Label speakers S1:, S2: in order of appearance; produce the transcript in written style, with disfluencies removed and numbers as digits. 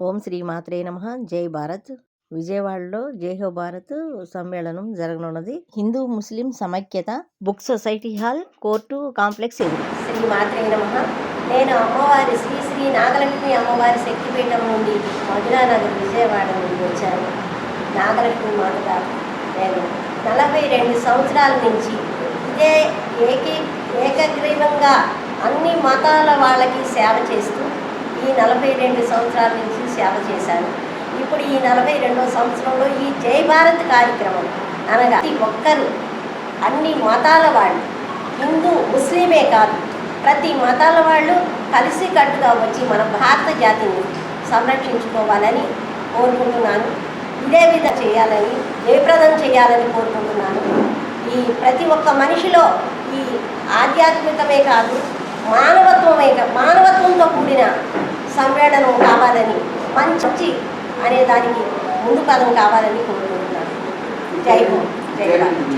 S1: ఓం శ్రీ మాత్రే నమః. జై భారత్. విజయవాడలో జై హో భారత్ సమ్మేళనం జరగనున్నది. హిందూ ముస్లిం సమైక్యత book society hall, court complex ఎదురు.
S2: శ్రీ మాత్రే నమః. నేను అమ్మవారి శ్రీ శ్రీ నాగలక్ష్మి అమ్మవారి శక్తిపీఠం నుండి మధురానగర్ విజయవాడ నుండి వచ్చాను. నాగలక్ష్మి మాతగా నేను 42 సంవత్సరాల నుంచి ఇదే ఏకగ్రీవంగా అన్ని మతాల వాళ్ళకి సేవ చేస్తూ ఈ 42 సంవత్సరాల నుంచి సేవ చేశాను. ఇప్పుడు ఈ 42వ సంవత్సరంలో ఈ జై భారత్ కార్యక్రమం అనగా ప్రతి ఒక్కరూ అన్ని మతాల వాళ్ళు, హిందూ ముస్లిమే కాదు, ప్రతి మతాల వాళ్ళు కలిసి కట్టుగా వచ్చి మన భారత జాతిని సంరక్షించుకోవాలని కోరుకుంటున్నాను. ఇదే విధంగా చేయాలని, జయప్రదం చేయాలని కోరుకుంటున్నాను. ఈ ప్రతి ఒక్క మనిషిలో ఈ ఆధ్యాత్మికమే కాదు, మానవత్వంతో కూడిన సమ్మేళనం కావాలని, మంచి అనే దానికి ముందు పదం కావాలని కోరుకుంటున్నాను. జై హో, జై భారత్.